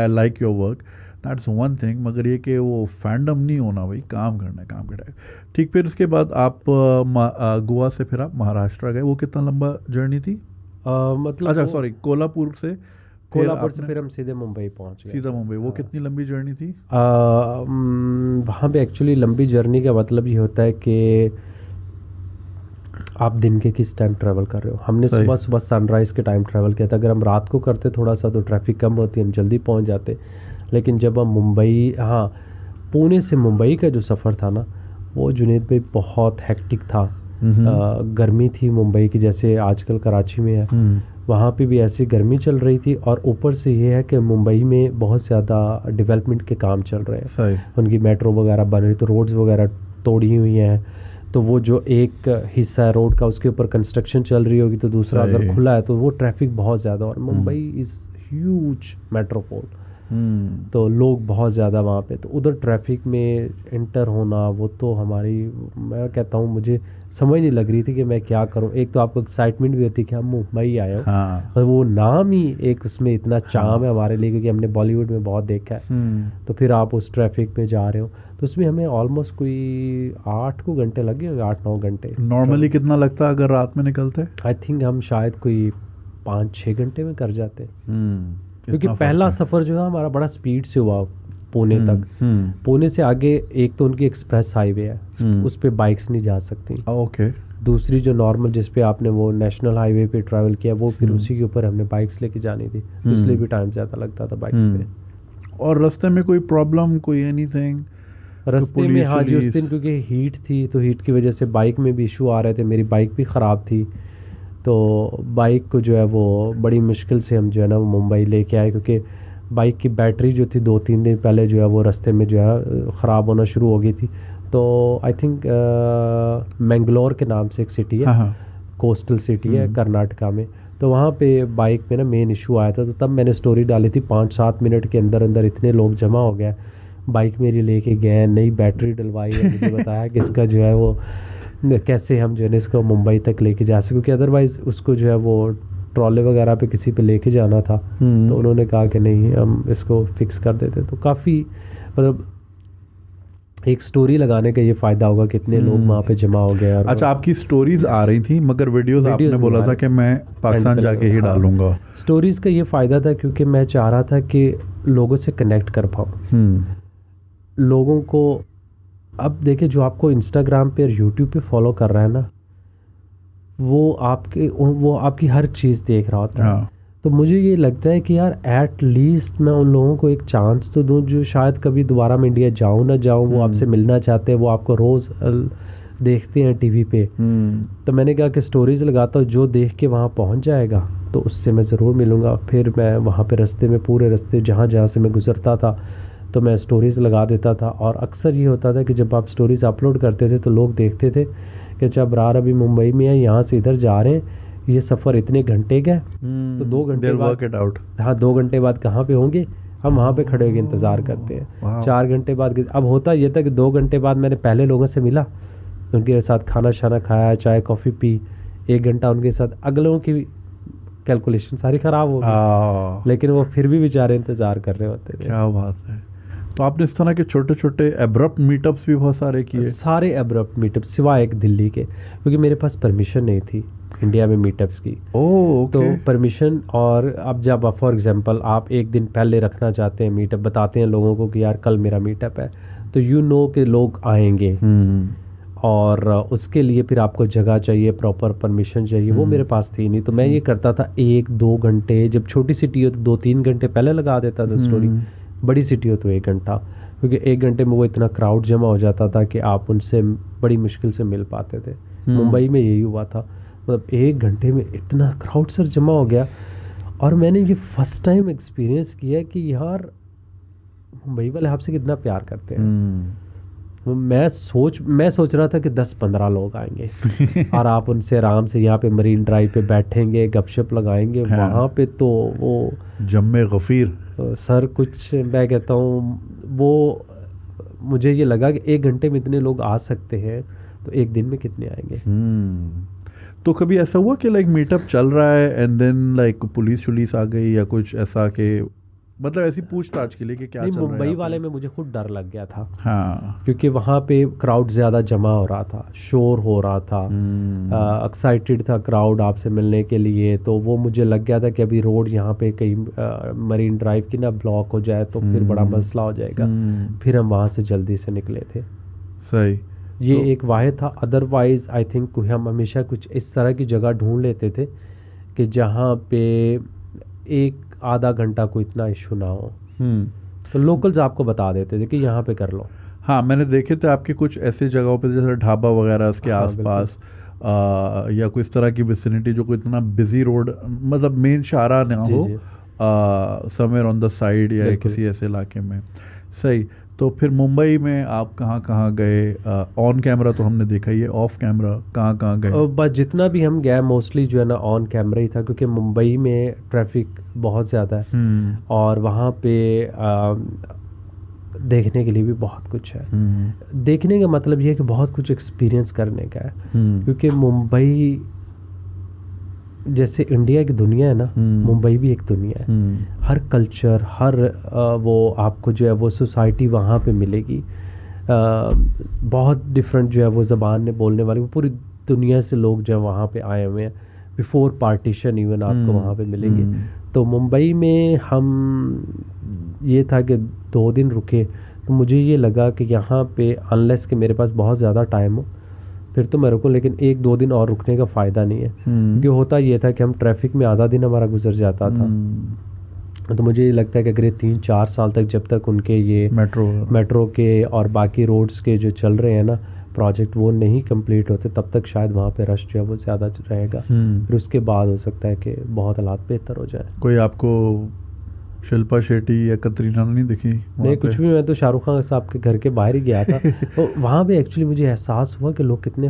I like your work, that's one thing, मगर ये कि वो फैंडम नहीं होना भाई, काम करना है काम के टाइम। ठीक, फिर उसके बाद आप गोवा से फिर आप महाराष्ट्र गए, वो कितना लंबा जर्नी थी? मतलब अच्छा वो सॉरी, कोल्हापुर से फिर कोल्हापुर से आपने फिर हम सीधे मुंबई पहुंच गए सीधा थे। मुंबई, वो हाँ। कितनी लंबी जर्नी थी? वहाँ पे एक्चुअली लंबी जर्नी का मतलब ये होता है कि आप दिन के किस टाइम ट्रैवल कर रहे हो। हमने सही। सुबह सुबह सनराइज़ के टाइम ट्रैवल किया था। अगर हम रात को करते थोड़ा सा तो ट्रैफिक कम होती, हम जल्दी पहुंच जाते। लेकिन जब हम मुंबई, हाँ, पुणे से मुंबई का जो सफ़र था ना, वो जुनेद भाई बहुत हेक्टिक था। गर्मी थी मुंबई की, जैसे आजकल कराची में है, हम्म। वहाँ पे भी ऐसी गर्मी चल रही थी। और ऊपर से ये है कि मुंबई में बहुत ज़्यादा डेवलपमेंट के काम चल रहे हैं। सही। उनकी मेट्रो वगैरह बन रही, तो रोड्स वगैरह तोड़ी हुई हैं। तो वो जो एक हिस्सा है रोड का, उसके ऊपर कंस्ट्रक्शन चल रही होगी, तो दूसरा अगर सही। खुला है तो वो ट्रैफिक बहुत ज़्यादा। और मुंबई इज़ ह्यूज मेट्रोपोल, तो लोग बहुत ज़्यादा वहाँ पे, तो उधर ट्रैफिक में इंटर होना, वो तो हमारी, मैं कहता हूँ मुझे समझ नहीं लग रही थी कि मैं क्या करूँ। एक तो आपको एक्साइटमेंट भी होती है कि हम मुंबई आए हो, हाँ। और वो नाम ही एक उसमें इतना चाम है हाँ। हमारे लिए, क्योंकि हमने बॉलीवुड में बहुत देखा है। तो फिर आप उस ट्रैफिक में जा रहे हो, तो उसमें हमें ऑलमोस्ट कोई 8 घंटे लगे होंगे, 8-9 घंटे। नॉर्मली कितना लगता है अगर रात में निकलते? आई थिंक हम शायद कोई 5-6 घंटे में कर जाते, क्योंकि इतना फर्क पहला है। सफ़र जो है हमारा बड़ा स्पीड से हुआ पुणे तक। हम्म। पुणे से आगे एक तो उनकी एक्सप्रेस हाईवे है, उस पे बाइक्स नहीं जा सकती। ओके। दूसरी जो नॉर्मल जिस पे आपने वो नेशनल हाईवे पे ट्रैवल किया, वो फिर उसी के ऊपर हमने बाइक्स लेके जानी थी, तो इसलिए भी टाइम ज़्यादा लगता था बाइक्स पे। और रास्ते में कोई प्रॉब्लम, कोई एनीथिंग? रास्ते में, हाँ जी, उस दिन क्योंकि हीट थी, तो हीट की वजह से बाइक में भी इशू आ रहे थे। मेरी बाइक भी ख़राब थी, तो बाइक को जो है वो बड़ी मुश्किल से हम जो है ना वो मुंबई लेके आए, क्योंकि बाइक की बैटरी जो थी 2-3 दिन पहले जो है वो रास्ते में जो है ख़राब होना शुरू हो गई थी। तो आई थिंक मैंगलोर के नाम से एक सिटी है, हाँ हाँ। कोस्टल सिटी है कर्नाटका में। तो वहाँ पे बाइक में ना मेन इशू आया था, तो तब मैंने स्टोरी डाली थी। 5-7 मिनट के अंदर अंदर इतने लोग जमा हो गए, बाइक मेरी लेके गए, नई बैटरी डलवाई है, मुझे बताया कि इसका जो है वो कैसे हम जो है इसको मुंबई तक लेके जा सकें, क्योंकि अदरवाइज़ उसको जो है वो ट्रॉले वगैरह पे किसी पे लेके जाना था। तो उन्होंने कहा कि नहीं, हम इसको फिक्स कर देते। तो काफ़ी, मतलब एक स्टोरी लगाने का ये फ़ायदा होगा, कितने लोग वहाँ पे जमा हो गए। और अच्छा, आपकी स्टोरीज आ रही थी, मगर वीडियोस आपने वीडियोज़ बोला था कि मैं पाकिस्तान जाके ही डालूंगा। स्टोरीज़ का ये फ़ायदा था क्योंकि मैं चाह रहा था कि लोगों से कनेक्ट कर पाऊँ लोगों को। अब देखिए, जो आपको इंस्टाग्राम पे और यूट्यूब पे फॉलो कर रहा है ना, वो आपकी हर चीज़ देख रहा होता है। हाँ। तो मुझे ये लगता है कि यार एट लीस्ट मैं उन लोगों को एक चांस तो दूं जो शायद कभी दोबारा मैं इंडिया जाऊं ना जाऊं, वो आपसे मिलना चाहते हैं, वो आपको रोज़ देखते हैं टीवी पे। तो मैंने कहा कि स्टोरीज़ लगाता हूँ, जो देख के वहाँ पहुँच जाएगा तो उससे मैं ज़रूर मिलूँगा। फिर मैं वहाँ पे रास्ते में, पूरे रास्ते जहाँ जहाँ से मैं गुज़रता था, तो मैं स्टोरीज़ लगा देता था। और अक्सर ये होता था कि जब आप स्टोरीज़ अपलोड करते थे तो लोग देखते थे कि अच्छा अबरार अभी मुंबई में है, यहाँ से इधर जा रहे हैं, ये सफ़र इतने घंटे का है, तो 2 घंटे बाद, हाँ 2 घंटे बाद कहाँ पे होंगे, हम वहाँ पे खड़े होकर इंतज़ार करते हैं। 4 घंटे बाद, अब होता ये था कि 2 घंटे बाद मैंने पहले लोगों से मिला, उनके साथ खाना शाना खाया, चाय कॉफ़ी पी, 1 घंटा उनके साथ, अगलों की कैलकुलेशन सारी ख़राब हो गई, लेकिन वो फिर भी बेचारे इंतज़ार कर रहे होते थे। क्या बात है। तो आपने इस तरह के छोटे छोटे एब्रप्ट मीटअप्स भी बहुत सारे किए? सारे एब्रप्ट मीटअप सिवाय एक दिल्ली के, क्योंकि मेरे पास परमिशन नहीं थी इंडिया में मीटअप्स की। तो परमिशन, और अब जब फॉर एग्जांपल आप एक दिन पहले रखना चाहते हैं मीटअप, बताते हैं लोगों को कि यार कल मेरा मीटअप है, तो यू नो कि लोग आएंगे, और उसके लिए फिर आपको जगह चाहिए, प्रॉपर परमिशन चाहिए, वो मेरे पास थी नहीं। तो मैं ये करता था 1-2 घंटे, जब छोटी सिटी हो तो 2-3 घंटे पहले लगा देता था स्टोरी, बड़ी सिटी हो तो 1 घंटा, क्योंकि 1 घंटे में वो इतना क्राउड जमा हो जाता था कि आप उनसे बड़ी मुश्किल से मिल पाते थे। मुंबई में यही हुआ था, मतलब 1 घंटे में इतना क्राउड सर जमा हो गया। और मैंने ये फर्स्ट टाइम एक्सपीरियंस किया कि यार मुंबई वाले आपसे कितना प्यार करते हैं। मैं सोच रहा था कि 10-15 लोग आएंगे और आप उनसे आराम से यहाँ पे मरीन ड्राइव पे बैठेंगे, गपशप लगाएंगे। हाँ। वहाँ पे तो वो जम्मे गफ़ीर सर, कुछ मैं कहता हूँ, वो मुझे ये लगा कि 1 घंटे में इतने लोग आ सकते हैं, तो एक दिन में कितने आएंगे। तो कभी ऐसा हुआ कि लाइक मीटअप चल रहा है एंड देन लाइक पुलिस आ गई या कुछ ऐसा कि मतलब ऐसी पूछताछ के लिए कि क्या नहीं, चल रहा है मुंबई यहाँ पे? वाले में मुझे खुद डर लग गया था, हाँ। क्योंकि वहाँ पे क्राउड ज़्यादा जमा हो रहा था, शोर हो रहा था, एक्साइटेड था क्राउड आपसे मिलने के लिए। तो वो मुझे लग गया था कि अभी रोड यहाँ पे कहीं मरीन ड्राइव की ना ब्लॉक हो जाए तो फिर बड़ा मसला हो जाएगा। फिर हम वहाँ से जल्दी से निकले थे। सही। ये तो एक वाहिद था, अदरवाइज़ आई थिंक हम हमेशा कुछ इस तरह की जगह ढूंढ लेते थे कि जहाँ पे एक आधा घंटा कोई इतना इशू ना हो। तो लोकल्स आपको बता देते थे कि यहाँ पे कर लो। हाँ, मैंने देखे थे आपके कुछ ऐसी जगहों पे जैसे ढाबा वगैरह उसके हाँ, आसपास, या कोई इस तरह की विसिनिटी जो कोई इतना बिजी रोड, मतलब मेन शाहरा ना जी हो, जी समवेयर ऑन द साइड या बिल्कुल। किसी ऐसे इलाके में। सही। तो फिर मुंबई में आप कहाँ कहाँ गए? ऑन कैमरा तो हमने देखा ही है, ऑफ कैमरा कहाँ कहाँ गए? और बस जितना भी हम गए मोस्टली जो है ना ऑन कैमरा ही था, क्योंकि मुंबई में ट्रैफिक बहुत ज़्यादा है और वहाँ पे देखने के लिए भी बहुत कुछ है। देखने का मतलब ये है कि बहुत कुछ एक्सपीरियंस करने का है, क्योंकि मुंबई जैसे इंडिया की दुनिया है ना, मुंबई भी एक दुनिया है। हर कल्चर, हर वो आपको जो है वो सोसाइटी वहाँ पे मिलेगी। बहुत डिफरेंट जो है वो ज़बान में बोलने वाले, वो पूरी दुनिया से लोग जो है वहाँ पे आए हुए हैं। बिफोर पार्टीशन इवन आपको वहाँ पे मिलेंगे। तो मुंबई में हम ये था कि 2 दिन रुके, तो मुझे ये लगा कि यहाँ पे अनलेस कि मेरे पास बहुत ज़्यादा टाइम हो फिर तो मैं रुकूं, लेकिन 1-2 दिन और रुकने का फ़ायदा नहीं है। क्योंकि होता ये था कि हम ट्रैफिक में आधा दिन हमारा गुजर जाता था। तो मुझे ये लगता है कि अगर ये 3-4 साल तक जब तक उनके ये मेट्रो के और बाकी रोड्स के जो चल रहे हैं ना प्रोजेक्ट वो नहीं कंप्लीट होते, तब तक शायद वहाँ पे रश जो है वो ज़्यादा रहेगा। फिर उसके बाद हो सकता है कि बहुत हालात बेहतर हो जाए। कोई आपको शिल्पा शेट्टी या कतरीना नहीं दिखी? नहीं, कुछ भी। मैं तो शाहरुख खान साहब के घर के बाहर ही गया था। तो वहाँ पे एक्चुअली मुझे एहसास हुआ कि लोग कितने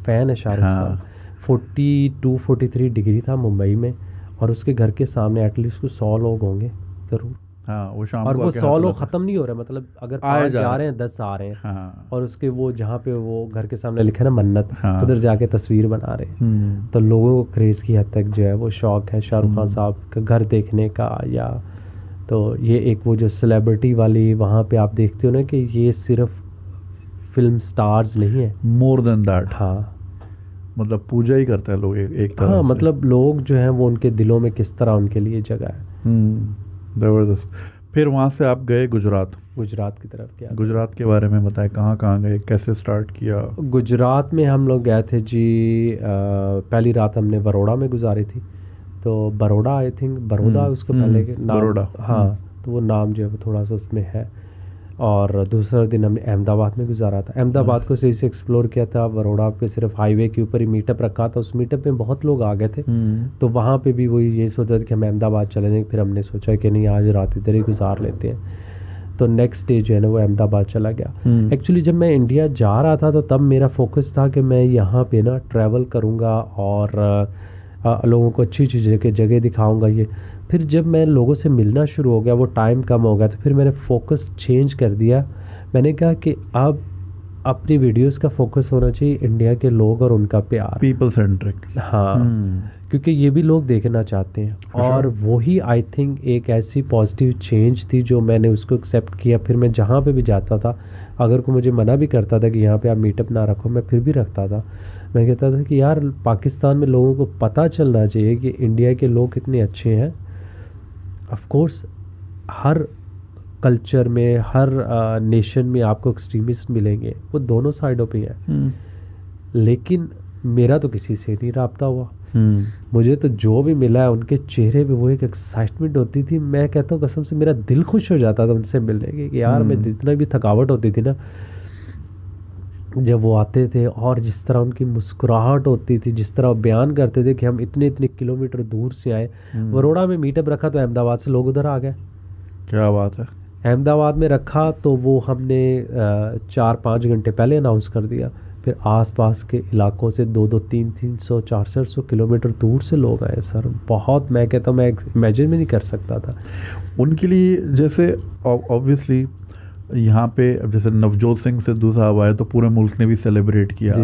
फ़ैन है शाहरुख साहब। 42-43 डिग्री था मुंबई में और उसके घर के सामने एटलीस्ट कुछ 100 लोग होंगे ज़रूर। हाँ, वो शाम और को वो आके 100 हाथ लोग लाते। ख़त्म नहीं हो रहे, मतलब अगर 5 जा रहे हैं 10 आ रहे हैं। हाँ। और उसके वो जहाँ पे वो घर के सामने लिखा है ना मन्नत, हाँ। उधर जाके तस्वीर बना रहे हैं। तो लोगों को क्रेज़ की हद तक जो है वो शौक़ है शाहरुख खान साहब का घर देखने का। या तो ये एक वो जो सेलिब्रिटी वाली वहाँ पे आप देखते हो ना कि ये सिर्फ फिल्म स्टार्स नहीं है, मोर देन दैट। हाँ, मतलब पूजा ही करते हैं लोग एक तरह हाँ, से। मतलब लोग जो हैं वो उनके दिलों में किस तरह उनके लिए जगह है। ज़बरदस्त। फिर वहाँ से आप गए गुजरात की तरफ क्या? गुजरात के बारे में बताएं, कहाँ कहाँ गए, कैसे स्टार्ट किया? गुजरात में हम लोग गए थे जी, पहली रात हमने बड़ौदा में गुजारी थी। तो बड़ौदा, आई थिंक बड़ौदा उसको पहले के नाम, बड़ौदा, हाँ, तो वो नाम जो है वो थोड़ा सा उसमें है। और दूसरा दिन हमने अहमदाबाद में गुजारा था। अहमदाबाद को सही से एक्सप्लोर किया था। बड़ौदा पे सिर्फ हाईवे के ऊपर ही मीटअप रखा था, उस मीटअप में बहुत लोग आ गए थे। तो वहाँ पे भी वही ये सोचा था कि हम अहमदाबाद चले जाएंगे। फिर हमने सोचा कि नहीं, आज रात इधर ही गुजार लेते हैं। तो नेक्स्ट डे जो है ना वो अहमदाबाद चला गया। एक्चुअली जब मैं इंडिया जा रहा था तो तब मेरा फोकस था कि मैं यहाँ पे ना ट्रैवल करूँगा और लोगों को अच्छी अच्छी जगह दिखाऊंगा ये। फिर जब मैं लोगों से मिलना शुरू हो गया, वो टाइम कम हो गया, तो फिर मैंने फोकस चेंज कर दिया। मैंने कहा कि अब अपनी वीडियोस का फोकस होना चाहिए इंडिया के लोग और उनका प्यार, पीपल सेंट्रिक। हाँ, क्योंकि ये भी लोग देखना चाहते हैं। और वही आई थिंक एक ऐसी पॉजिटिव चेंज थी जो मैंने उसको एक्सेप्ट किया। फिर मैं जहाँ पे भी जाता था, अगर कोई मुझे मना भी करता था कि यहाँ पे आप मीटअप ना रखो, मैं फिर भी रखता था। मैं कहता था कि यार पाकिस्तान में लोगों को पता चलना चाहिए कि इंडिया के लोग कितने अच्छे हैं। ऑफ कोर्स हर कल्चर में, हर नेशन में आपको एक्सट्रीमिस्ट मिलेंगे, वो दोनों साइडों पे है। लेकिन मेरा तो किसी से नहीं रब्ता हुआ। मुझे तो जो भी मिला है उनके चेहरे पे वो एक एक्साइटमेंट होती थी। मैं कहता हूँ कसम से मेरा दिल खुश हो जाता था उनसे मिलने के, कि यार मैं जितना भी थकावट होती थी ना जब वो आते थे, और जिस तरह उनकी मुस्कुराहट होती थी, जिस तरह बयान करते थे कि हम इतने इतने किलोमीटर दूर से आए। बड़ौदा में मीटअप रखा तो अहमदाबाद से लोग उधर आ गए। क्या बात है। अहमदाबाद में रखा तो वो हमने 4-5 घंटे पहले अनाउंस कर दिया। फिर आसपास के इलाकों से 200, 300, 400 किलोमीटर दूर से लोग आए सर। बहुत, मैं कहता हूँ मैं इमेजिन भी नहीं कर सकता था उनके लिए। जैसे ऑब्वियसली यहाँ पे जैसे नवजोत सिंह सिद्धू साहब आए तो पूरे मुल्क ने भी सेलिब्रेट किया।